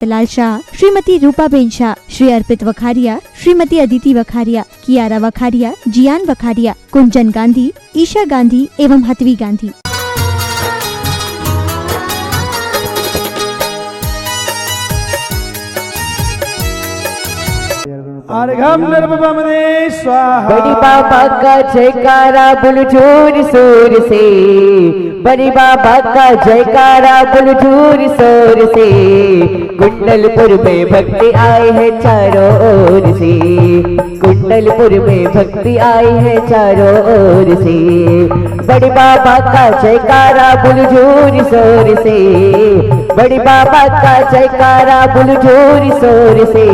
लाल शाह, श्रीमती रूपाबेन शाह, श्री अर्पित वखारिया, श्रीमती अदिति वखारिया, कियारा वखारिया, जियान वखारिया, कुंजन गांधी, ईशा गांधी एवं हतवी गांधी। स्वाहा। बड़ी बाबा का जयकारा बोल जोर शोर से, बड़ी बाबा का जयकारा बोल जोर शोर से। कुंडलपुर में भक्ति आई है चारों ओर से, कुंडलपुर में भक्ति आई है चारों ओर से। बड़ी बाबा का जयकारा बोल जोर शोर से, बड़ी बाबा का जयकारा बोल जोर शोर से।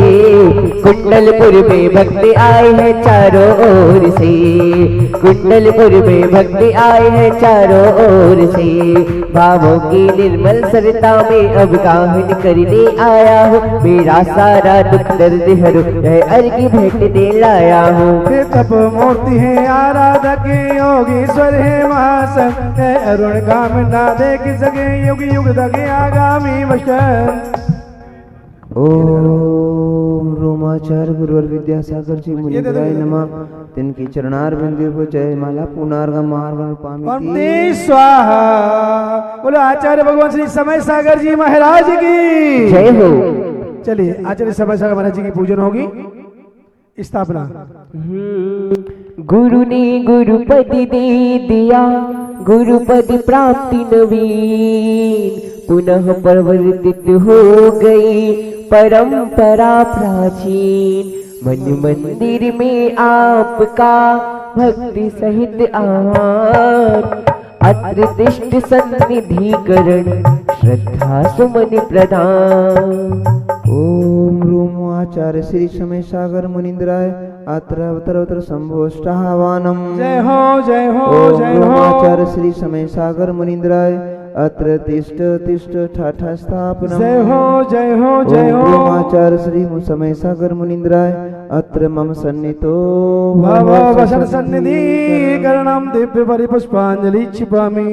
कुंडलपुर में भक्ति आई है चारों ओर से, कुंडलपुर में भक्ति आई है चारों ओर से। भावों की निर्मल सरता में अब गाहन करने आया हूँ, मेरा सारा दुख दर्द हरो हर की भेंट दे लाया हूँ। तप मूर्ति है आराधक योगीश्वर है महासन, अरुण काम ना देख सके युग युग तक आगामी वचन। ओम रोमाचार्य गुरुवर विद्यासागर जी मुनिद्राय नमः। तिनकी चरणार बिंदु को जय माला पुनार्ग मार्ग पामिति स्वाहा। बोलो आचार्य भगवान श्री समय सागर जी महाराज की जय हो। चलिए आचार्य समय सागर महाराज जी की पूजन होगी, स्थापना। गुरु ने गुरुपति दे दिया, गुरुपद प्राप्ति नवीन, पुनः परिवर्तित हो गई परंपरा प्राचीन। मन मंदिर में आपका भक्ति सहित आह्वान, अत्र तिष्ठ सन्निधिकरण श्रद्धा सुमन प्रदान। ओम रूम आचार्य श्री समय सागर मुनिंद्राय अत्र अवतर संभोष्टाहवानम। जय हो जय हो जय ओम हो। आचार्य श्री समय सागर मुनिंद्राय अत्र तिष्ठ तिष्ठ ठाठा स्थापनम। जय हो जय हो जय हो। ओम आचार्य श्री समय सागर मुनिंद्राय अत्र मम सन्नितो भव वसन सन्निधि करणम दिव्य परिपुष्पांजलि क्षिपामि।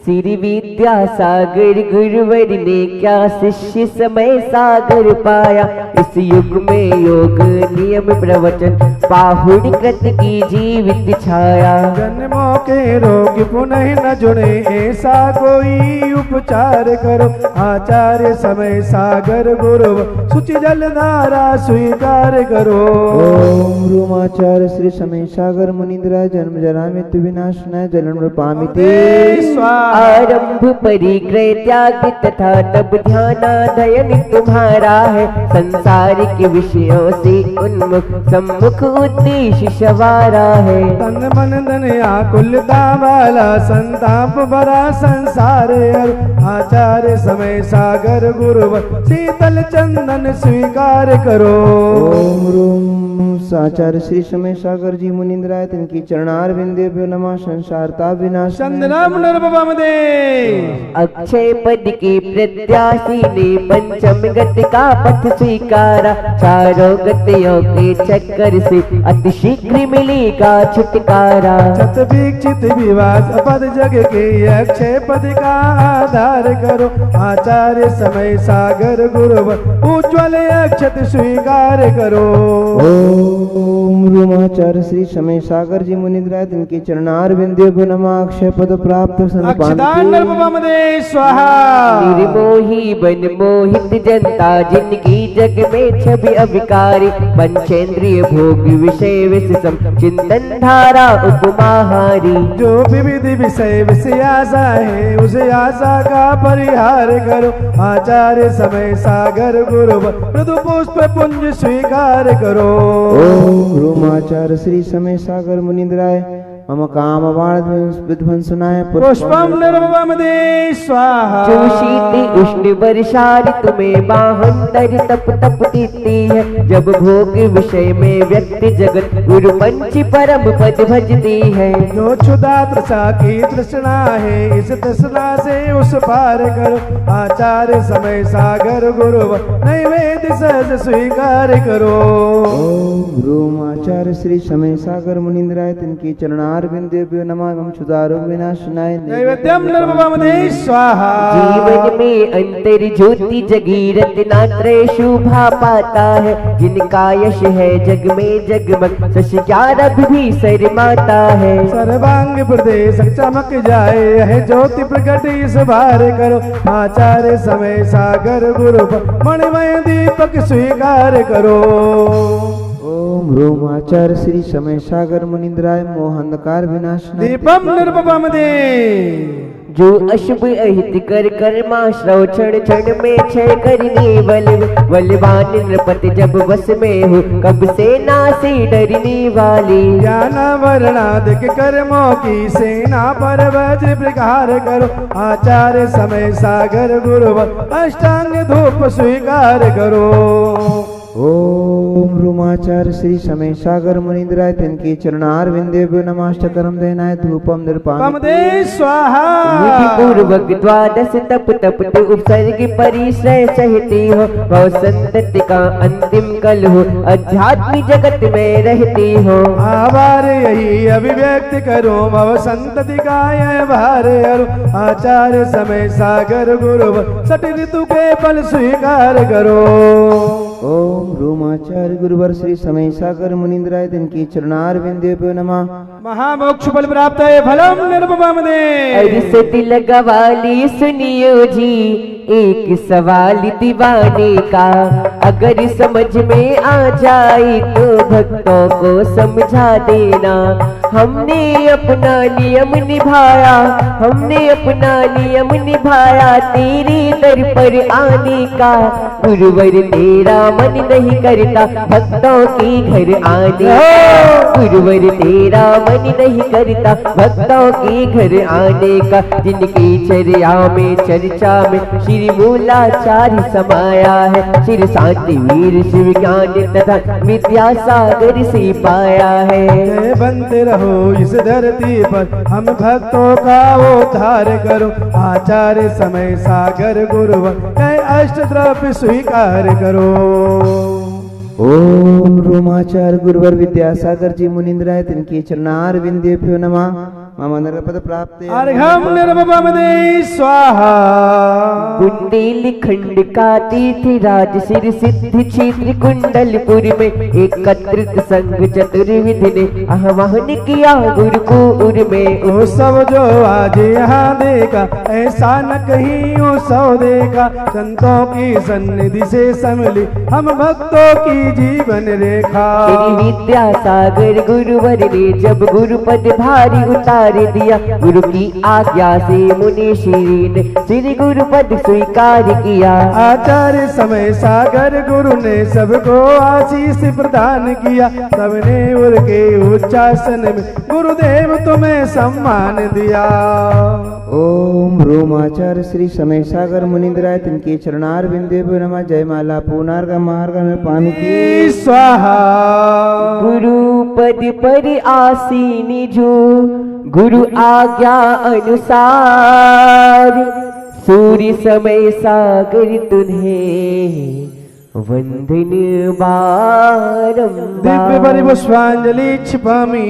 श्री विद्यासागर गुरुवर ने क्या शिष्य समय सागर पाया, इस युग में योग नियम प्रवचन पाहुड़ कृत की जीवित छाया। जन्मों के रोग पुनः न जुड़े ऐसा कोई उपचार करो, आचार्य समय सागर गुरु सुचि जल धारा स्वीकार करो। ओम रूमाचार्य श्री समय सागर मुनिंद्राय जन्म जरा मृत्यु विनाशनाय जलन पामिते। आरंभ परिग्रह त्याग तथा तब ध्यानाधयन तुम्हारा है, संसारिक विषयों से उन्मुख सम्मुख उद्देश्य सवारा है। तन मन धन आकुलता वाला संताप भरा संसार, आचार्य समय सागर गुरु शीतल चंदन स्वीकार करो। ओम रूम आचार्य श्री समय सागर जी मुनिंद्राय तिनकी चरणार बिंदु नमः। संसारता विनाश चंद्रम नरपमदे। अक्षय पद के प्रत्याशी ने पंचम गति का पथ स्वीकारा, चारों गतियों के चक्कर से अति शीघ्र मिलेगा छुटकारा। छत वीक्षित विवास पद जग के अक्षय पद का आधार करो, आचार्य समय सागर गुरु उज्ज्वल अक्षत स्वीकार करो। ओम रूमाचार्य श्री समय सागर जी मुनिंद्राय तिनकी चरणार बिंदु नमः। अक्षय पद प्राप्त स्वाहा। निर्मोही बन मोहित जनता जिनकी जग में छवि अविकारी, पंचेंद्रिय भोग विषय विषम चिंतन धारा उपमाहारी। जो विविध विषय विषय आशा है उसे आशा का परिहार करो, आचार्य समय सागर गुरु मृदु पुष्प पुंज स्वीकार करो। ओम रूमाचार्य श्री समय सागर मुनिंद्राय मम काम विध्वंसनाय पुष्पम निर्ममदे स्वाहा। जो शीत उष्ण वर्षा तुम्हें बाहंतर तप तप देती है, जब भोग विषय में व्यक्ति जगत गुरु पंच परम पद भजती है। जो क्षुधा तृषा की तृष्णा है इस तृष्णा से उस पार करो, आचार्य समय सागर गुरु नैवेद्य सहज स्वीकार करो। ओम रूम आचार्य श्री समय सागर मुनिंद्राय तिनकी चरणार चरणारविंदेभ्यो नमः ओम क्षुधारोग विनाशनाय नैवेद्यम नर्मदामदे स्वाहा। जीवन में अंतर ज्योति जगी रत्नात्रय शोभा पाता है, जिनका यश है जग में जगमग शशिक्यारभ भी शर्माता है। सर्वांग प्रदेश चमक जाए है ज्योति प्रकट इस बार करो, आचार्य समय सागर गुरु मणिमय दीपक स्वीकार करो। ओम ह्रूम आचार्य श्री समय सागर मुनिंद्राय मोहंधकार विनाशनाय दीपम निर्मपम दे। जो अशुभ अहित कर कर्माश्रव क्षण क्षण में क्षय करने बलवान नृपति जब बस में हो, कब से नासे डरने वाली। ज्ञान वर्णाधिक कर्मों की सेना पर वज प्रकार करो, आचार्य समय सागर गुरु अष्टांग धूप स्वीकार करो। ओम रूमाचार्य श्री समय सागर मुनिंद्राय तिनके चरणारविंदेभ्यो नमः देनाय धूपम निर्पाम दे स्वाहा। विधि पूर्वक द्वादश तप तपत उपसर्ग परिश्रय सहती हो, वह संतति का अंतिम कल हो, अध्यात्म जगत में रहती हो। आभार यही अभिव्यक्त करो भव संतति का यह भार अरु, आचार्य समय सागर गुरु सट ऋतु के फल स्वीकार करो। ओम रूमाचार्य गुरुवर श्री समय सागर मुनिंद्राय तिनके चरणारविंदेभ्यो नमः महामोक्ष फल प्राप्त है फलम निर्मम दे। अरिसती लगवाली सुनियो जी एक सवाल दीवाने का, अगर समझ में आ जाए तो भक्तों को समझा देना। हमने अपना नियम निभाया, हमने अपना नियम निभाया, तेरे दर पर आने का। गुरुवर तेरा मन नहीं करता भक्तों के घर आने का, गुरुवर तेरा मन नहीं करता भक्तों के घर आने का। जिनकी चर्या में चर्चा में श्री मूलाचार्य समाया है, श्री शांति वीर शिव ज्ञान तथा विद्यासागर से पाया है। जय बनते रहो इस धरती पर हम भक्तों का उद्धार करो, आचार्य समय सागर गुरु अष्ट द्रव्य स्वीकार करो। ओम रोमाचार्य गुरुवर विद्यासागर जी मुनिंद्राय तिनके चरणारविंदेभ्यो नमः मम नरपद प्राप्ते अर्घम निर्मम दे स्वाहा। बुंदेल खंड का तीर्थ राज सिर सिद्ध क्षेत्र कुंडलपुर में एकत्रित संघ चतुर्विधि ने आह्वान किया गुरुकुल में। ओ सब जो आज यहाँ देखा ऐसा न कहीं ओ सौ देखा, संतों की सन्निधि से संभली हम भक्तों की जीवन रेखा। श्री विद्यासागर गुरुवर ने जब गुरुपद भारी उतार दिया, गुरु की आज्ञा से मुनि श्री ने श्री गुरुपद स्वीकार किया। आचार्य समय सागर गुरु ने सबको आशीष प्रदान किया, सबने उनके उच्चासन में गुरुदेव तुम्हें सम्मान दिया। ओम रोमाचार्य श्री समय सागर मुनिंद्राय तिनके चरणारविंदेभ्यो नमः जयमाला पुनार्ग मार्ग में पानी की स्वाहा। गुरु पद पर आसीन जो गुरु आज्ञा अनुसार, सूर्य समय सागर तुम्हें वंदन बारंबार। दिव्य परि पुष्पांजलि छिपामी।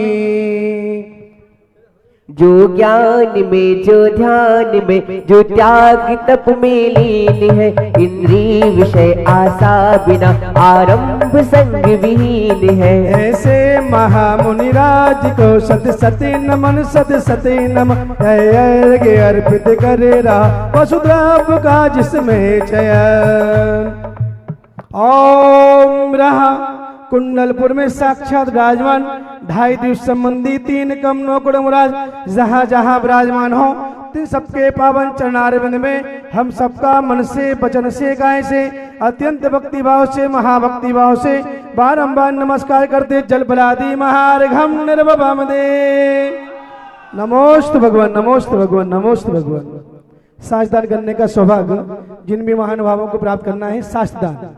जो ज्ञान में जो ध्यान में जो त्याग तप में लीन है, इंद्रिय विषय आशा बिना आरंभ संग विहीन है। ऐसे महामुनि राज को सत सती नमन सत सती नम अर्घ्य अर्पित करे रहा वसुद्राप का जिसमें चयन। ओम रहा कुंडलपुर में साक्षात विराजमान 2.5 दिवस संबंधी 3 कमनों कुड़मुराज जहाँ जहाँ विराजमान हो, तीन सबके पावन चरणारविंद में हम सबका मन से वचन से गाय से अत्यंत भक्ति भाव से महाभक्ति भाव से बारंबार नमस्कार करते जल बलादी महार्घम निर्भम दे। नमोस्तु भगवान नमोस्तु भगवान नमोस्तु भगवान। साजदान करने का सौभाग्य जिन भी महानुभावों को प्राप्त करना है साजदान।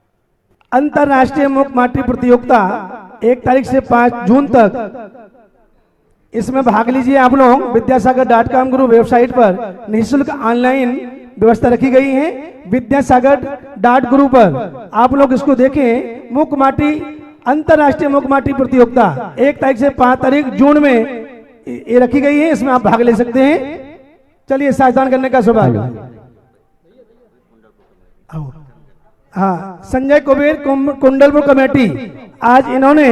अंतरराष्ट्रीय मुख माटी प्रतियोगिता 1 तारीख से 5 जून तक, इसमें भाग लीजिए आप लोग। विद्यासागर.com गुरु वेबसाइट पर निःशुल्क ऑनलाइन व्यवस्था रखी गई है। विद्यासागर.गुरु पर आप लोग इसको देखें। मुख माटी अंतरराष्ट्रीय मुख माटी प्रतियोगिता 1 तारीख से 5 तारीख जून में ये रखी गई है, इसमें आप भाग ले सकते हैं। चलिए साजदान करने का सौभाग्य। हाँ, संजय कुबेर कुंडलपुर कमेटी, आज इन्होंने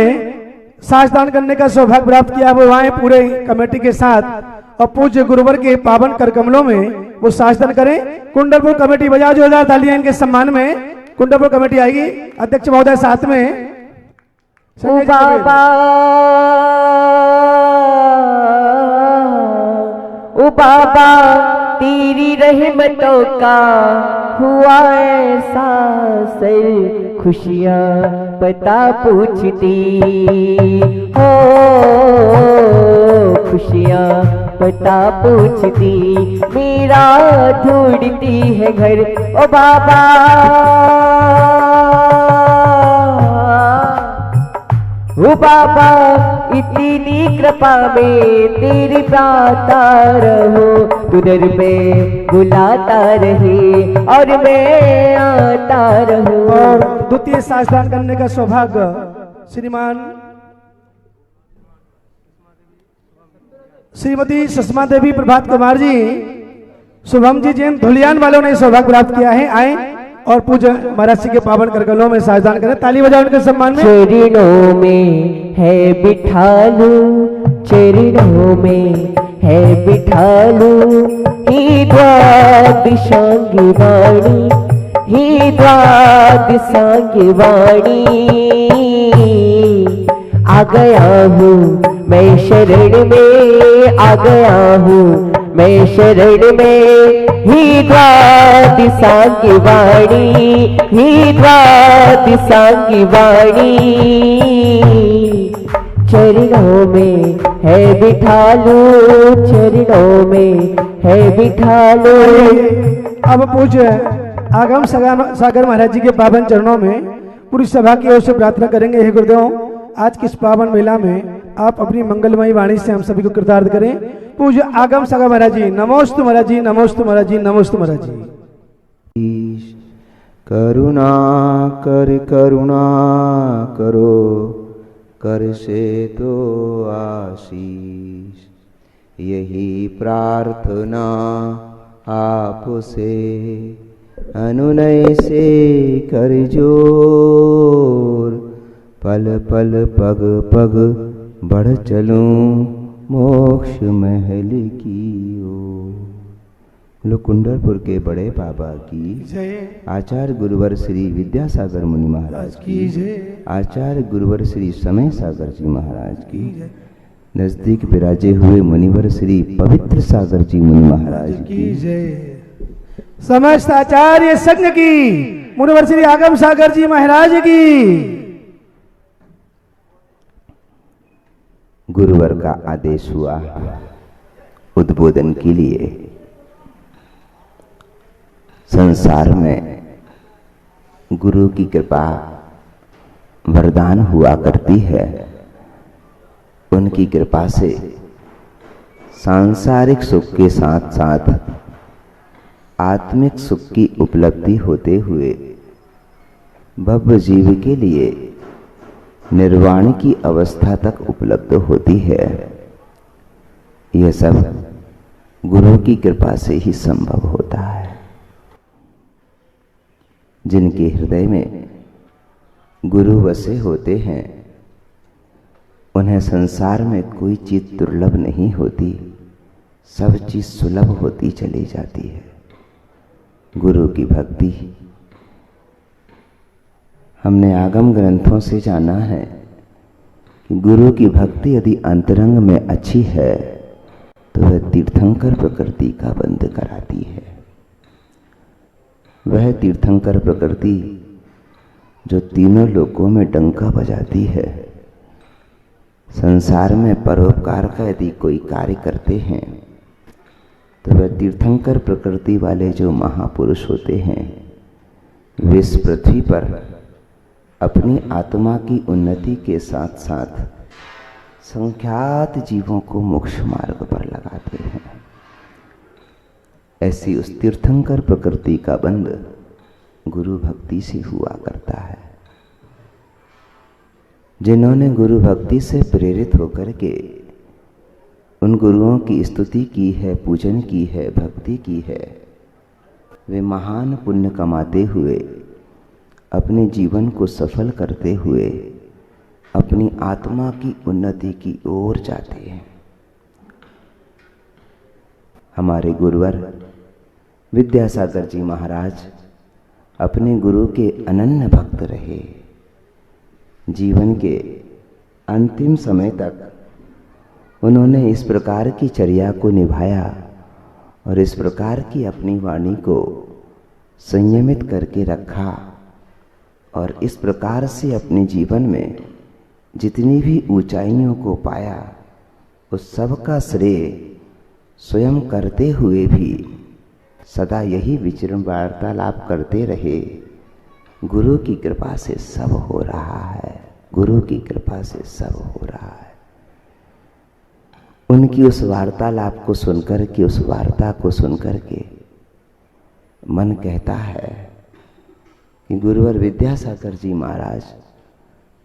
साजदान करने का सौभाग्य प्राप्त किया। वो आए पूरे कमेटी के साथ और पूज्य गुरुवर के पावन कर कमलों में वो साजदान करें। कुंडलपुर कमेटी बजाओ जोरदार तालियां इनके सम्मान में। कुंडलपुर कमेटी आएगी, अध्यक्ष महोदय साथ में। ओ बाबा, ओ बाबा, तेरी रहमतों का हुआ ऐसा सर, खुशियाँ पता पूछती हो, खुशियाँ पता पूछती, मेरा ढूंढती है घर। ओ बाबा, ओ बाबा, इतनी कृपा में तेरी प्राता रहो, तुदर पे बुलाता रहे और मैं आता रहूं। और द्वितीय साजदान करने का सौभाग्य श्रीमान श्रीमती सुषमा देवी, प्रभात कुमार जी, शुभम जी जैन धुलियान वालों ने सौभाग्य प्राप्त किया है। आए और पूज्य महाराज जी के पावन करकलों में साजदान करें। ताली बजाओ उनके सम्मान में। चरणों में है बिठालू, चरणों में है बिठालू, ही द्वादशांगी वाणी, ही द्वादशांगी वाणी, आ गया हूँ मैं शरण में, आ गया हूँ मैं शरण में, ही द्वादशांगी वाणी, ही द्वादशांगी वाणी, चरणों में है बिठालू, चरणों में है बिठालू। अब पूज्य आगम सागर महाराज जी के पावन चरणों में पूरी सभा की ओर से प्रार्थना करेंगे। हे गुरुदेव, आज की इस पावन मेला में आप अपनी मंगलमयी वाणी से हम सभी को कृतार्थ करें। पूज्य आगम सागर महाराज जी, नमोस्तु महाराज जी, नमोस्तु महाराज जी, नमोस्तु महाराज जी। करुणा कर करुणा करो, कर से तो आशीष, यही प्रार्थना आपसे अनुनय से कर जोर, पल पल पग पग बढ़ चलूं मोक्ष महल की ओर। लोग कुंडलपुर के बड़े बाबा की, आचार्य गुरुवर श्री विद्यासागर मुनि महाराज की, आचार्य गुरुवर श्री समय सागर जी महाराज की, नजदीक विराजे हुए मुनिवर श्री पवित्र सागर जी मुनि महाराज की, समस्त आचार्य संघ की, मुनिवर श्री आगम सागर जी महाराज की। गुरुवर का आदेश हुआ उद्बोधन के लिए। संसार में गुरु की कृपा वरदान हुआ करती है। उनकी कृपा से सांसारिक सुख के साथ साथ आत्मिक सुख की उपलब्धि होते हुए भव्य जीव के लिए निर्वाण की अवस्था तक उपलब्ध होती है। यह सब गुरु की कृपा से ही संभव होता है। जिनके हृदय में गुरु बसे होते हैं, उन्हें संसार में कोई चीज दुर्लभ नहीं होती, सब चीज सुलभ होती चली जाती है। गुरु की भक्ति हमने आगम ग्रंथों से जाना है कि गुरु की भक्ति यदि अंतरंग में अच्छी है तो वह तीर्थंकर प्रकृति का बंध कराती है। वह तीर्थंकर प्रकृति जो तीनों लोकों में डंका बजाती है। संसार में परोपकार का यदि कोई कार्य करते हैं तो वह तीर्थंकर प्रकृति वाले जो महापुरुष होते हैं, वे इस पृथ्वी पर अपनी आत्मा की उन्नति के साथ साथ संख्यात जीवों को मोक्ष मार्ग पर लगाते हैं। ऐसी उस तीर्थंकर प्रकृति का बंध गुरु भक्ति से हुआ करता है। जिन्होंने गुरु भक्ति से प्रेरित होकर के उन गुरुओं की स्तुति की है, पूजन की है, भक्ति की है। वे महान पुण्य कमाते हुए, अपने जीवन को सफल करते हुए अपनी आत्मा की उन्नति की ओर जाते हैं। हमारे गुरुवर विद्यासागर जी महाराज अपने गुरु के अनन्य भक्त रहे। जीवन के अंतिम समय तक उन्होंने इस प्रकार की चर्या को निभाया और इस प्रकार की अपनी वाणी को संयमित करके रखा और इस प्रकार से अपने जीवन में जितनी भी ऊंचाइयों को पाया उस सब का श्रेय स्वयं करते हुए भी सदा यही विचरण वार्तालाप करते रहे, गुरु की कृपा से सब हो रहा है, गुरु की कृपा से सब हो रहा है। उनकी उस वार्तालाप को सुनकर के, उस वार्ता को सुनकर के मन कहता है कि गुरुवर विद्यासागर जी महाराज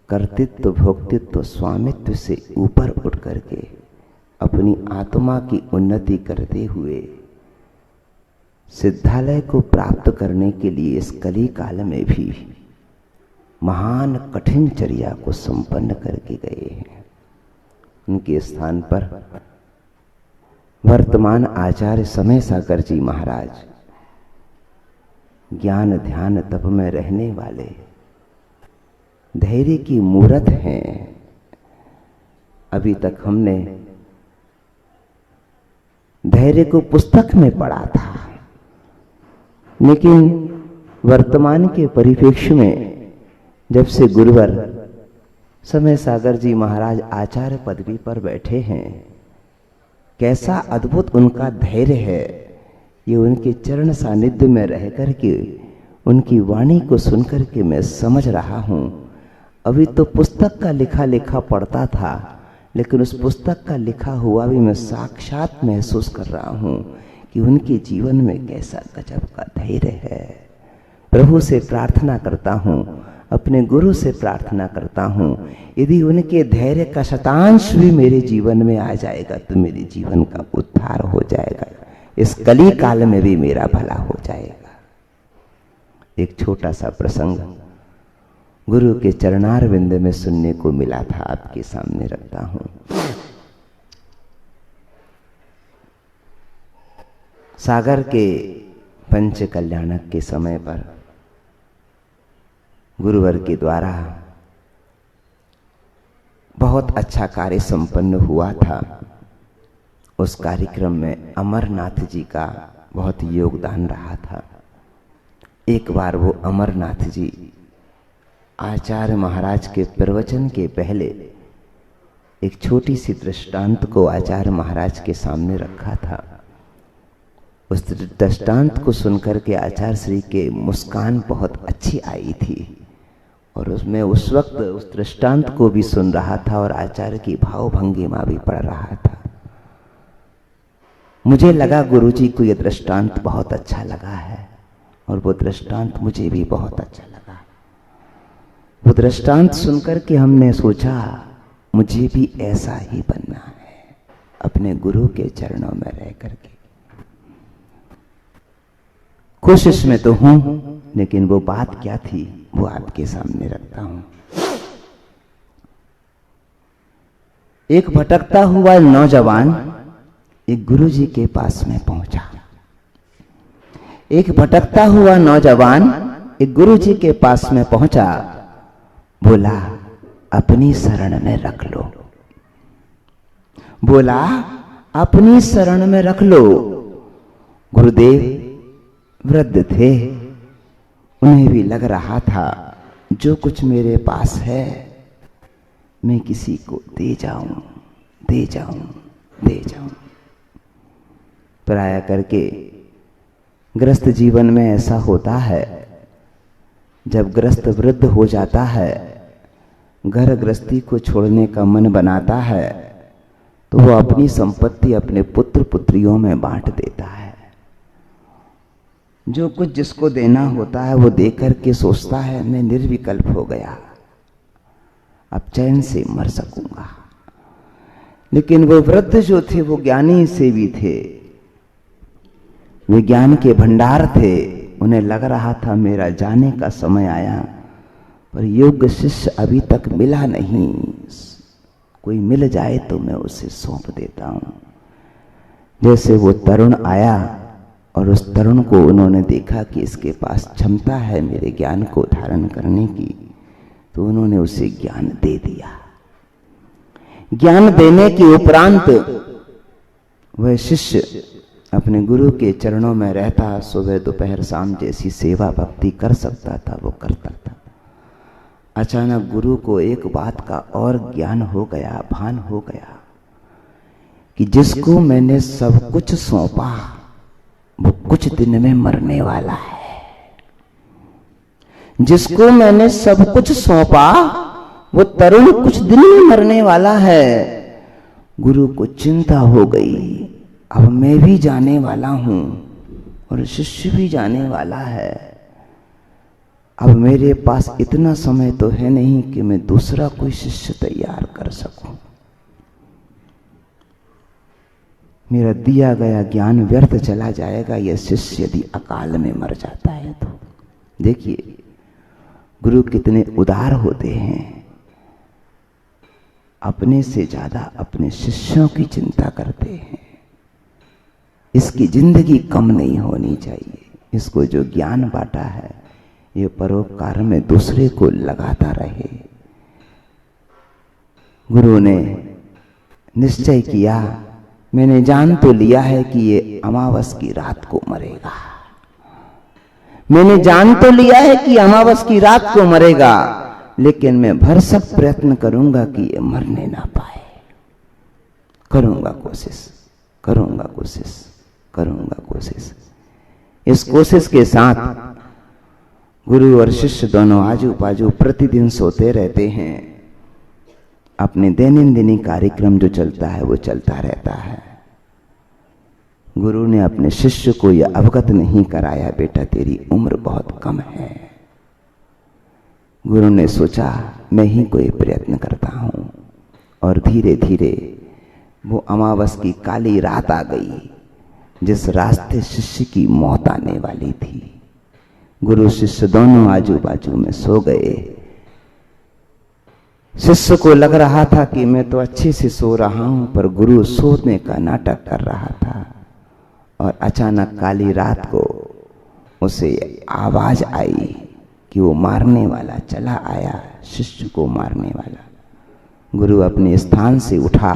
कर्तृत्व, भोक्तृत्व, स्वामित्व से ऊपर उठ करके अपनी आत्मा की उन्नति करते हुए सिद्धालय को प्राप्त करने के लिए इस कली काल में भी महान कठिन चर्या को संपन्न करके गए हैं। उनके स्थान पर वर्तमान आचार्य समय सागर जी महाराज ज्ञान ध्यान तप में रहने वाले धैर्य की मूरत हैं। अभी तक हमने धैर्य को पुस्तक में पढ़ा था, लेकिन वर्तमान के परिप्रेक्ष्य में जब से गुरुवर समय सागर जी महाराज आचार्य पदवी पर बैठे हैं, कैसा अद्भुत उनका धैर्य है, ये उनके चरण सानिध्य में रह करके उनकी वाणी को सुनकर के मैं समझ रहा हूँ। अभी तो पुस्तक का लिखा लिखा पढ़ता था, लेकिन उस पुस्तक का लिखा हुआ भी मैं साक्षात महसूस कर रहा हूँ कि उनके जीवन में कैसा गजब का धैर्य है। प्रभु से प्रार्थना करता हूँ, अपने गुरु से प्रार्थना करता हूँ, यदि उनके धैर्य का शतांश भी मेरे जीवन में आ जाएगा तो मेरे जीवन का उद्धार हो जाएगा, इस कली काल में भी मेरा भला हो जाएगा। एक छोटा सा प्रसंग गुरु के चरणार विंद में सुनने को मिला था, आपके सामने रखता हूँ। सागर के पंच कल्याणक के समय पर गुरुवर के द्वारा बहुत अच्छा कार्य संपन्न हुआ था। उस कार्यक्रम में अमरनाथ जी का बहुत योगदान रहा था। एक बार वो अमरनाथ जी आचार्य महाराज के प्रवचन के पहले एक छोटी सी दृष्टांत को आचार्य महाराज के सामने रखा था। उस दृष्टांत को सुनकर के आचार्य श्री के मुस्कान बहुत अच्छी आई थी और उसमें उस वक्त उस दृष्टांत को भी सुन रहा था और आचार्य की भावभंगिमा भी पढ़ रहा था। मुझे लगा गुरुजी को यह दृष्टांत बहुत अच्छा लगा है और वो दृष्टांत मुझे भी बहुत अच्छा लगा। वो दृष्टांत सुनकर के हमने सोचा मुझे भी ऐसा ही बनना है, अपने गुरु के चरणों में रह करके। कोशिश में तो हूं, लेकिन वो बात क्या थी वो आपके सामने रखता हूं। एक भटकता हुआ नौजवान एक गुरुजी के पास में पहुंचा। एक भटकता हुआ नौजवान एक गुरुजी के पास में पहुंचा, बोला अपनी शरण में रख लो, बोला अपनी शरण में रख लो। गुरुदेव वृद्ध थे, उन्हें भी लग रहा था जो कुछ मेरे पास है मैं किसी को दे जाऊं, दे जाऊं, दे जाऊं। प्राय करके गृहस्थ जीवन में ऐसा होता है, जब गृहस्थ वृद्ध हो जाता है, घर गृहस्थी को छोड़ने का मन बनाता है, तो वो अपनी संपत्ति अपने पुत्र पुत्रियों में बांट देता है। जो कुछ जिसको देना होता है वो दे करके सोचता है मैं निर्विकल्प हो गया, अब चैन से मर सकूंगा। लेकिन वो वृद्ध जो थे वो ज्ञानी सेवी थे, वे ज्ञान के भंडार थे। उन्हें लग रहा था मेरा जाने का समय आया, पर योग्य शिष्य अभी तक मिला नहीं। कोई मिल जाए तो मैं उसे सौंप देता हूं। जैसे वो तरुण आया और उस तरुण को उन्होंने देखा कि इसके पास क्षमता है मेरे ज्ञान को धारण करने की, तो उन्होंने उसे ज्ञान दे दिया। ज्ञान देने के उपरांत वह शिष्य अपने गुरु के चरणों में रहता, सुबह दोपहर शाम जैसी सेवा भक्ति कर सकता था वो करता था। अचानक गुरु को एक बात का और ज्ञान हो गया, भान हो गया कि जिसको मैंने सब कुछ सौंपा वो कुछ दिन में मरने वाला है। जिसको मैंने सब कुछ सौंपा वो तरुण कुछ दिन में मरने वाला है। गुरु को चिंता हो गई, अब मैं भी जाने वाला हूं और शिष्य भी जाने वाला है। अब मेरे पास इतना समय तो है नहीं कि मैं दूसरा कोई शिष्य तैयार कर सकूं। मेरा दिया गया ज्ञान व्यर्थ चला जाएगा यह शिष्य यदि अकाल में मर जाता है तो। देखिए गुरु कितने उदार होते हैं, अपने से ज्यादा अपने शिष्यों की चिंता करते हैं। इसकी जिंदगी कम नहीं होनी चाहिए। इसको जो ज्ञान बांटा है ये परोपकार में दूसरे को लगाता रहे। गुरु ने निश्चय किया, मैंने जान तो लिया है कि ये अमावस की रात को मरेगा। मैंने जान तो लिया है कि अमावस की रात को मरेगा, लेकिन मैं भरसक प्रयत्न करूंगा कि ये मरने ना पाए। करूंगा कोशिश, करूंगा कोशिश, करूंगा कोशिश। इस कोशिश के साथ गुरु और शिष्य दोनों आजू बाजू प्रतिदिन सोते रहते हैं। अपने दैनंदिनी कार्यक्रम जो चलता है वो चलता रहता है। गुरु ने अपने शिष्य को यह अवगत नहीं कराया, बेटा तेरी उम्र बहुत कम है। गुरु ने सोचा मैं ही कोई प्रयत्न करता हूं, और धीरे धीरे वो अमावस की काली रात आ गई जिस रास्ते शिष्य की मौत आने वाली थी। गुरु शिष्य दोनों आजू बाजू में सो गए। शिष्य को लग रहा था कि मैं तो अच्छे से सो रहा हूं, पर गुरु सोने का नाटक कर रहा था। और अचानक काली रात को उसे आवाज आई कि वो मारने वाला चला आया, शिष्य को मारने वाला। गुरु अपने स्थान से उठा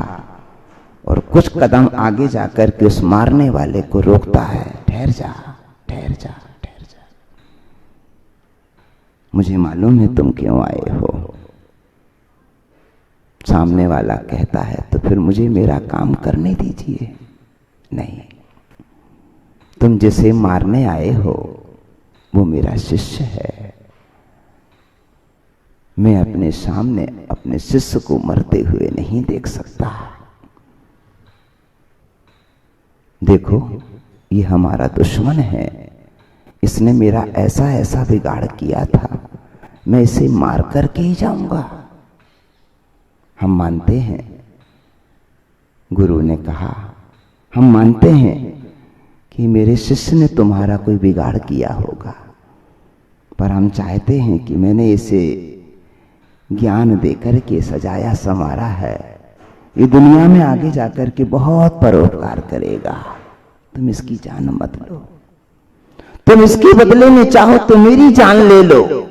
और कुछ कदम आगे जाकर के उस मारने वाले को रोकता है। ठहर जा, ठहर जा, ठहर जा। मुझे मालूम है तुम क्यों आए हो। सामने वाला कहता है तो फिर मुझे मेरा काम करने दीजिए। नहीं, तुम जिसे मारने आए हो वो मेरा शिष्य है। मैं अपने सामने अपने शिष्य को मरते हुए नहीं देख सकता। देखो ये हमारा दुश्मन है, इसने मेरा ऐसा ऐसा बिगाड़ किया था, मैं इसे मार करके ही जाऊंगा। हम मानते हैं, गुरु ने कहा, हम मानते हैं कि मेरे शिष्य ने तुम्हारा कोई बिगाड़ किया होगा, पर हम चाहते हैं कि मैंने इसे ज्ञान देकर के सजाया संवारा है, ये दुनिया में आगे जाकर के बहुत परोपकार करेगा। तुम इसकी जान मत लो, तुम इसके बदले में चाहो तो मेरी जान ले लो।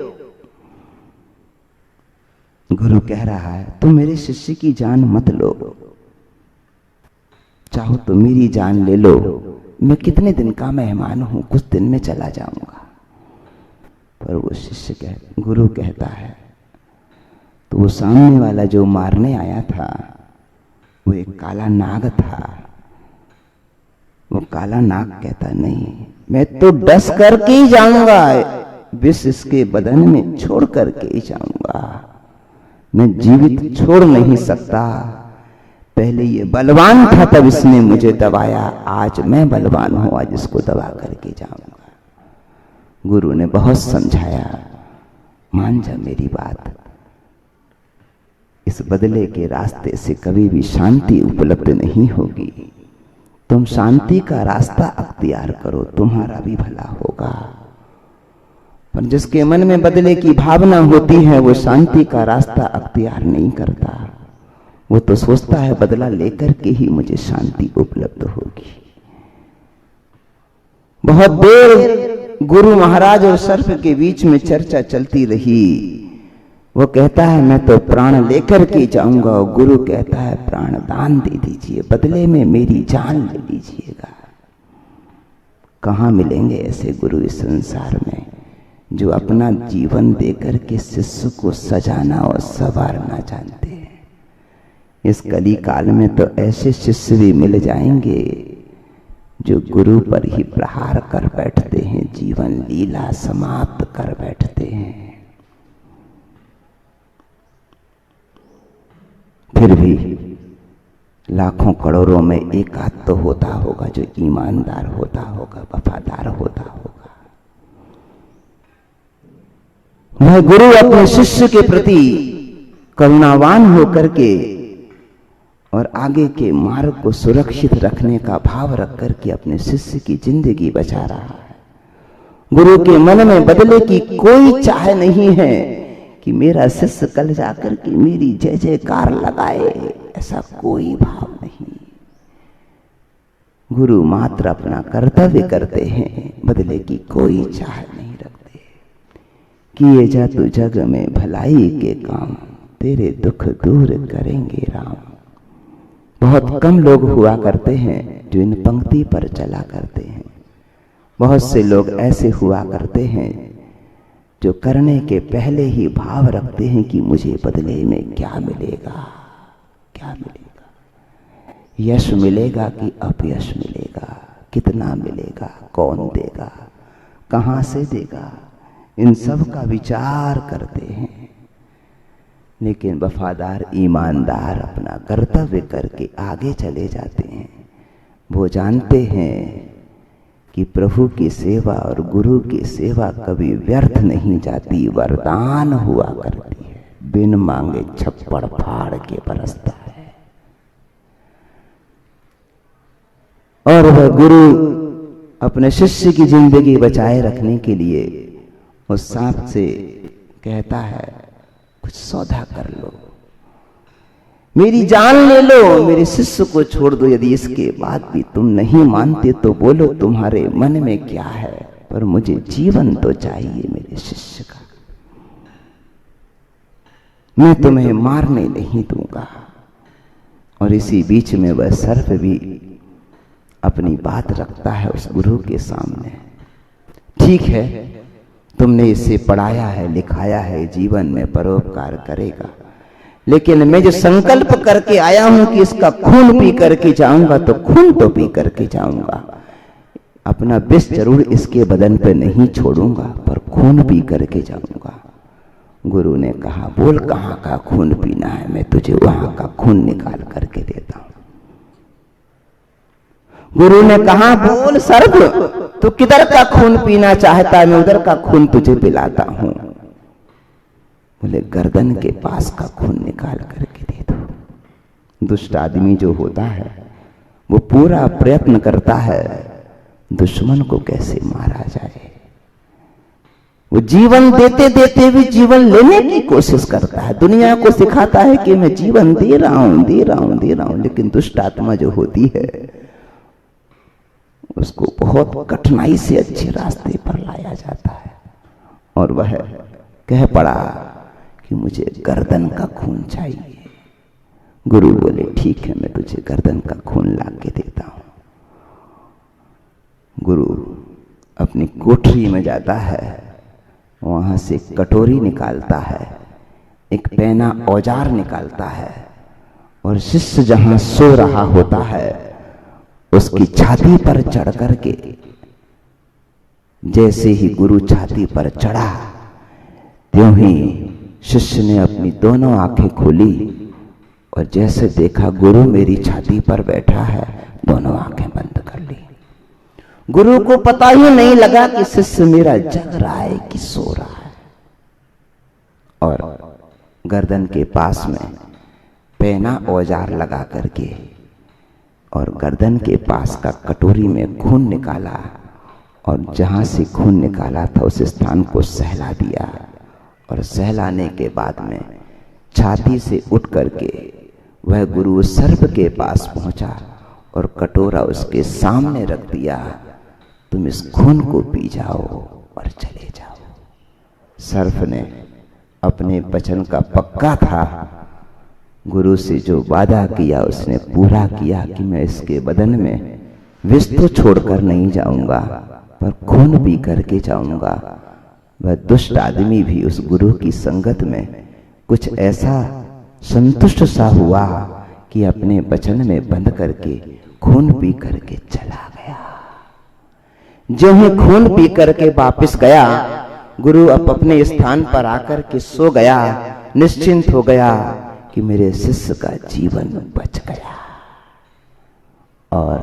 गुरु कह रहा है तुम मेरे शिष्य की जान मत लो, चाहो तो मेरी जान ले लो। मैं कितने दिन का मेहमान हूं, कुछ दिन में चला जाऊंगा। पर वो शिष्य गुरु कहता है, तो वो सामने वाला जो मारने आया था वो एक काला नाग था। वो काला नाग कहता, नहीं, मैं तो डस करके ही जाऊंगा, विष इसके बदन में छोड़ करके ही जाऊंगा। मैं जीवित छोड़ नहीं सकता। पहले ये बलवान था तब इसने मुझे दबाया, आज मैं बलवान हूं, आज इसको दबा करके जाऊंगा। गुरु ने बहुत समझाया, मान जा मेरी बात, इस इस बदले के रास्ते से कभी भी शांति उपलब्ध नहीं होगी। तुम शांति का रास्ता अख्तियार करो, तुम्हारा भी भला होगा। पर जिसके मन में बदले की भावना होती है वो शांति का रास्ता अख्तियार नहीं करता। वो तो सोचता है बदला लेकर के ही मुझे शांति उपलब्ध होगी। बहुत देर गुरु महाराज और सर्प के बीच में चर्चा चलती रही। वो कहता है मैं तो प्राण लेकर के जाऊंगा, और गुरु कहता है प्राण दान दे दीजिए, बदले में मेरी जान ले लीजिएगा। कहां मिलेंगे ऐसे गुरु इस संसार में जो अपना जीवन देकर के शिष्य को सजाना और संवारना जानते हैं। इस कली काल में तो ऐसे शिष्य भी मिल जाएंगे जो गुरु पर ही प्रहार कर बैठते हैं, जीवन लीला समाप्त कर बैठते हैं। फिर भी लाखों करोड़ों में एक आध तो होता होगा जो ईमानदार होता होगा, वफादार होता होगा। वह गुरु अपने शिष्य के प्रति करुणावान होकर के और आगे के मार्ग को सुरक्षित रखने का भाव रख करके अपने शिष्य की जिंदगी बचा रहा है। गुरु के मन में बदले की कोई चाह नहीं है कि मेरा शिष्य कल जाकर के मेरी जय जयकार लगाए, ऐसा कोई भाव नहीं। गुरु मात्र अपना कर्तव्य करते हैं, बदले की कोई चाह नहीं रखते। किए जा तू जग में भलाई के काम, तेरे दुख दूर करेंगे राम। बहुत कम लोग हुआ करते हैं जो इन पंक्ति पर चला करते हैं। बहुत से लोग ऐसे हुआ करते हैं जो करने के पहले ही भाव रखते हैं कि मुझे बदले में क्या मिलेगा, क्या मिलेगा, यश मिलेगा कि अपयश मिलेगा, कितना मिलेगा, कौन देगा, कहां से देगा, इन सब का विचार करते हैं। लेकिन वफादार ईमानदार अपना कर्तव्य करके आगे चले जाते हैं। वो जानते हैं कि प्रभु की सेवा और गुरु की सेवा कभी व्यर्थ नहीं जाती, वरदान हुआ करती है, बिन मांगे छप्पड़ फाड़ के बरसता है। और वह गुरु अपने शिष्य की जिंदगी बचाए रखने के लिए उस सांप से कहता है कुछ सौदा कर लो, मेरी जान ले लो, मेरे शिष्य को छोड़ दो। यदि इसके बाद भी तुम नहीं मानते तो बोलो तुम्हारे मन में क्या है, पर मुझे जीवन तो चाहिए मेरे शिष्य का। मैं तुम्हें मारने नहीं दूंगा। और इसी बीच में वह सर्प भी अपनी बात रखता है उस गुरु के सामने। ठीक है, तुमने इसे पढ़ाया है, लिखाया है, जीवन में परोपकार करेगा, लेकिन मैं जो संकल्प करके आया हूं कि इसका खून पी करके जाऊंगा, तो खून तो पी करके जाऊंगा। अपना विष जरूर इसके बदन पे नहीं छोड़ूंगा, पर खून पी करके जाऊंगा। गुरु ने कहा बोल कहां का खून पीना है, मैं तुझे वहां का खून निकाल करके देता हूं। गुरु ने कहा बोल सर्प, तू किधर का खून पीना चाहता है, मैं उधर का खून तुझे पिलाता हूं। बोले गर्दन के पास का खून निकाल करके दे दो। दुष्ट आदमी जो होता है वो पूरा प्रयत्न करता है दुश्मन को कैसे मारा जाए। वो जीवन देते देते भी जीवन लेने की कोशिश करता है, दुनिया को सिखाता है कि मैं जीवन दे रहा हूं, दे रहा हूं, दे रहा हूं, लेकिन दुष्ट आत्मा जो होती है उसको बहुत कठिनाई से अच्छे रास्ते पर लाया जाता है। और वह कह पड़ा कि मुझे गर्दन का खून चाहिए। गुरु बोले ठीक है, मैं तुझे गर्दन का खून ला के देता हूं। गुरु अपनी कोठरी में जाता है, वहां से कटोरी निकालता है, एक पैना औजार निकालता है, और शिष्य जहां सो रहा होता है उसकी छाती पर चढ़ करके, जैसे ही गुरु छाती पर चढ़ा त्यों ही शिष्य ने अपनी दोनों आंखें खोली, और जैसे देखा गुरु मेरी छाती पर बैठा है, दोनों आंखें बंद कर ली। गुरु को पता ही नहीं लगा कि शिष्य मेरा जग रहा है कि सो रहा है। और गर्दन के पास में रैना औजार लगा करके और गर्दन के पास का कटोरी में खून निकाला और जहां से खून निकाला था उस स्थान को सहला दिया और सहलाने के बाद में छाती से उठ करके वह गुरु सर्प के पास पहुंचा और कटोरा उसके सामने रख दिया। तुम इस खून को पी जाओ और चले जाओ। सर्प ने अपने वचन का पक्का था, गुरु से जो वादा किया उसने पूरा किया कि मैं इसके बदन में विष तो छोड़कर नहीं जाऊंगा पर खून पी करके जाऊंगा। वह दुष्ट आदमी भी उस गुरु की संगत में कुछ ऐसा संतुष्ट सा हुआ कि अपने वचन में बंध करके खून पी करके चला गया। जो ही खून पी करके वापस गया, गुरु अब अपने स्थान पर आकर के सो गया, निश्चिंत हो गया कि मेरे शिष्य का जीवन बच गया। और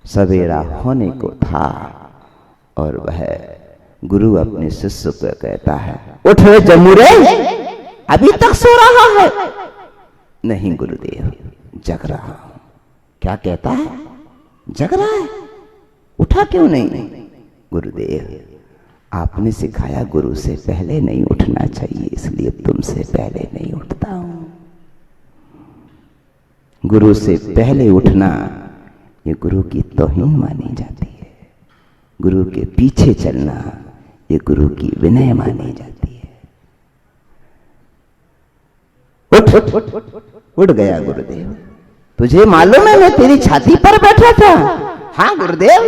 सवेरा होने को था और वह गुरु अपने शिष्य को कहता है, उठ रे जमुरे, अभी तक सो रहा है? नहीं गुरुदेव, जग रहा हूं। क्या कहता है? जग रहा है, उठा क्यों नहीं? गुरुदेव, आपने सिखाया गुरु से पहले नहीं उठना चाहिए, इसलिए तुमसे पहले नहीं उठता हूं। गुरु से पहले उठना ये गुरु की तौहीन मानी जाती है। गुरु के पीछे चलना ये गुरु की विनय मानी जाती है। उठ गया गुरुदेव। तुझे मालूम है मैं तेरी छाती पर बैठा था? हाँ गुरुदेव,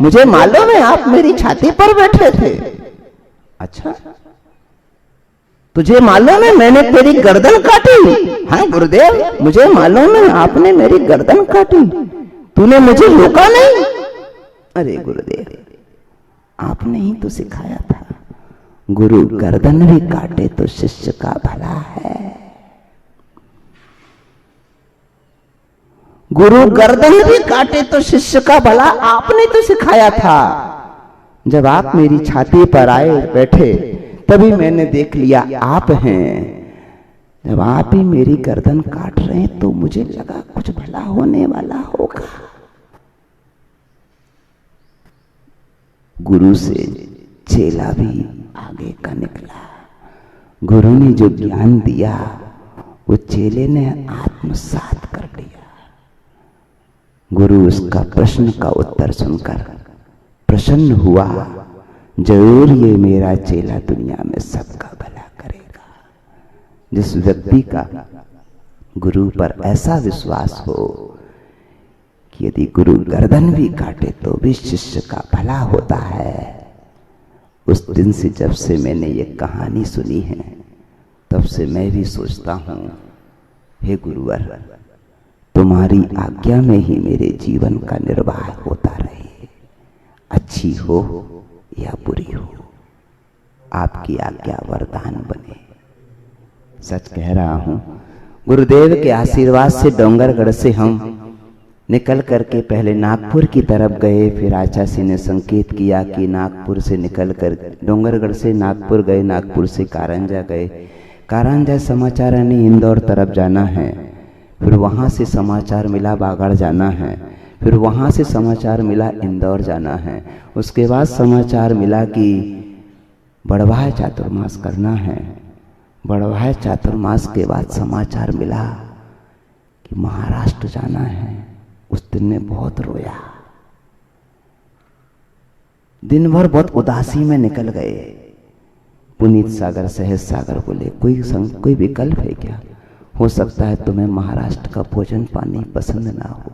मुझे मालूम है आप मेरी छाती पर बैठे थे। अच्छा, तुझे मालूम है मैंने तेरी गर्दन काटी? हाँ गुरुदेव, मुझे मालूम है आपने मेरी गर्दन काटी। तूने मुझे रोका नहीं? अरे गुरुदेव, आपने ही तो सिखाया था, गुरु गर्दन भी काटे तो शिष्य का भला है। गुरु गर्दन भी काटे तो शिष्य का भला आपने तो सिखाया था। जब आप मेरी छाती पर आए बैठे तभी मैंने देख लिया आप हैं। जब आप ही मेरी गर्दन काट रहे हैं तो मुझे लगा कुछ भला होने वाला होगा। गुरु से चेला भी आगे का निकला। गुरु ने जो ज्ञान दिया वो चेले ने आत्मसात कर लिया। गुरु उसका प्रश्न का उत्तर सुनकर प्रसन्न हुआ, जरूर ये मेरा चेला दुनिया में सबका भला करेगा। जिस व्यक्ति का गुरु पर ऐसा विश्वास हो कि यदि गुरु गर्दन भी काटे तो भी शिष्य का भला होता है, उस दिन से जब से मैंने ये कहानी सुनी है तब से मैं भी सोचता हूं, हे गुरुवर, तुम्हारी आज्ञा में ही मेरे जीवन का निर्वाह होता रहे, अच्छी हो या बुरी हो, आपकी आज्ञा वरदान बने। सच कह रहा हूं, गुरुदेव के आशीर्वाद से डोंगरगढ़ से हम निकल करके पहले नागपुर की तरफ गए। फिर आचार्य ने संकेत किया कि नागपुर से निकल कर डोंगरगढ़ से नागपुर गए, नागपुर से कारंजा गए, कारंजा समाचार यानी इंदौर तरफ जाना है। फिर वहाँ से समाचार मिला बागड़ जाना है। फिर वहाँ से समाचार मिला इंदौर जाना है। उसके बाद समाचार मिला कि बड़वाह चातुर्मास करना है। बड़वाह चातुर्मास के बाद समाचार मिला कि महाराष्ट्र जाना है। उस दिन में बहुत रोया, दिन भर बहुत उदासी में निकल गए। पुनीत सागर सहज सागर बोले कोई विकल्प है क्या? हो सकता है तुम्हें महाराष्ट्र का भोजन पानी पसंद ना हो।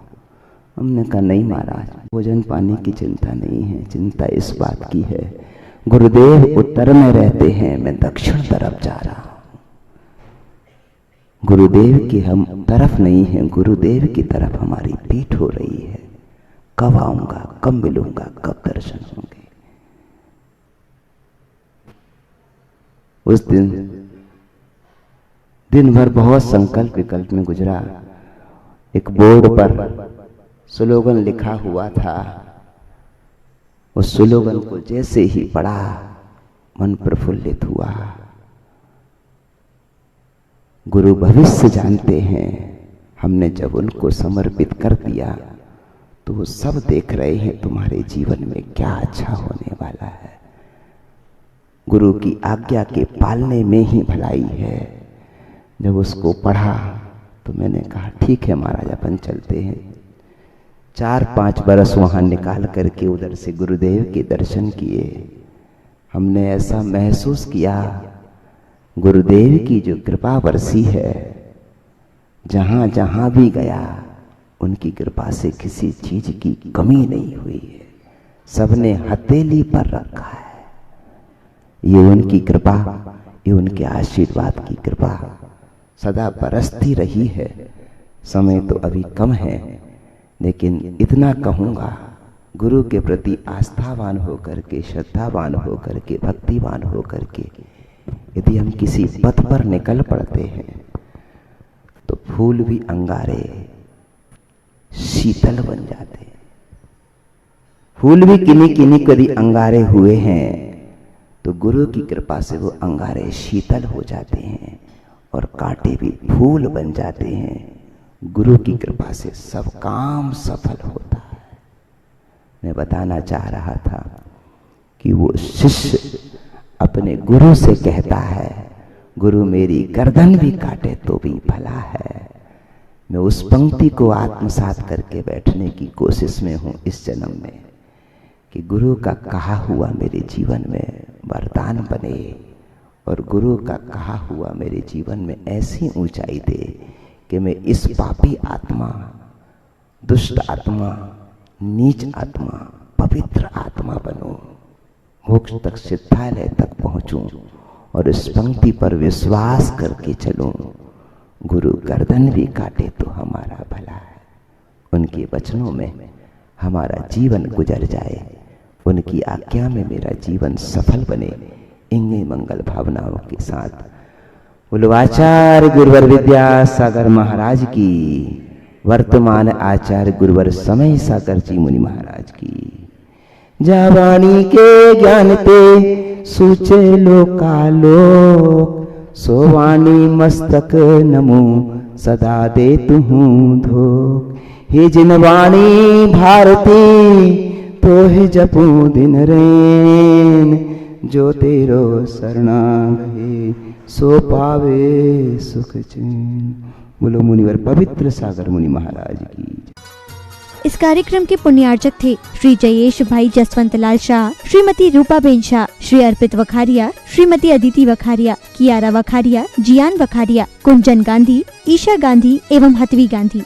हमने कहा नहीं महाराज, भोजन पानी की चिंता नहीं है, चिंता इस बात की है गुरुदेव उत्तर में रहते हैं, मैं दक्षिण तरफ जा रहा हूं। गुरुदेव की हम तरफ नहीं है, गुरुदेव की तरफ हमारी पीठ हो रही है। कब आऊंगा, कब मिलूंगा, कब दर्शन होंगे? उस दिन भर बहुत संकल्प विकल्प में गुजरा। एक बोर्ड पर स्लोगन लिखा हुआ था, उस स्लोगन को जैसे ही पढ़ा मन प्रफुल्लित हुआ। गुरु भविष्य जानते हैं। हमने जब उनको समर्पित कर दिया तो वो सब देख रहे हैं तुम्हारे जीवन में क्या अच्छा होने वाला है। गुरु की आज्ञा के पालने में ही भलाई है। जब उसको पढ़ा तो मैंने कहा ठीक है महाराज, अपन चलते हैं। 4-5 बरस वहाँ निकाल करके उधर से गुरुदेव के दर्शन किए। हमने ऐसा महसूस किया गुरुदेव की जो कृपा बरसी है, जहाँ जहाँ भी गया उनकी कृपा से किसी चीज की कमी नहीं हुई है। सबने हथेली पर रखा है। ये उनकी कृपा, ये उनके आशीर्वाद की कृपा सदा बरसती रही है। समय तो अभी कम है, लेकिन इतना कहूँगा, गुरु के प्रति आस्थावान होकर के, श्रद्धावान होकर के, भक्तिवान होकर के यदि हम किसी पथ पर निकल पड़ते हैं तो फूल भी अंगारे शीतल बन जाते हैं। फूल भी किन्हीं किन्हीं कभी अंगारे हुए हैं तो गुरु की कृपा से वो अंगारे शीतल हो जाते हैं और कांटे भी फूल बन जाते हैं। गुरु की कृपा से सब काम सफल होता है। मैं बताना चाह रहा था कि वो शिष्य अपने गुरु से कहता है, गुरु मेरी गर्दन भी काटे तो भी भला है। मैं उस पंक्ति को आत्मसात करके बैठने की कोशिश में हूँ इस जन्म में, कि गुरु का कहा हुआ मेरे जीवन में वरदान बने और गुरु का कहा हुआ मेरे जीवन में ऐसी ऊंचाई दे कि मैं इस पापी आत्मा, दुष्ट आत्मा, नीच आत्मा, पवित्र आत्मा बनूं, मोक्ष तक, सिद्धालय तक पहुंचूं और इस पंक्ति पर विश्वास करके चलूं। गुरु गर्दन भी काटे तो हमारा भला है। उनके वचनों में हमारा जीवन गुजर जाए, उनकी आज्ञा में मेरा जीवन सफल बने। इन्हीं मंगल भावनाओं के साथ बोलो आचार्य गुरुवर विद्यासागर महाराज की, वर्तमान आचार्य गुरुवर समय सागर जी मुनि महाराज की। जावाणी के ज्ञान पे सूचे लोकालोक, सोवाणी मस्तक नमो सदा दे तुहूं धोख। हे जिनवाणी भारती तो है जपू दिन रैन, जो तेरो शरणागहे सो पावे सुख चैन। बोलो मुनिवर पवित्र सागर मुनि महाराज की। इस कार्यक्रम के पुण्यार्चक थे श्री जयेश भाई जसवंत लाल शाह, श्रीमती रूपाबेन शाह, श्री अर्पित वखारिया, श्रीमती अदिति वखारिया, कियारा वखारिया, जियान वखारिया, कुंजन गांधी, ईशा गांधी एवं हतवी गांधी।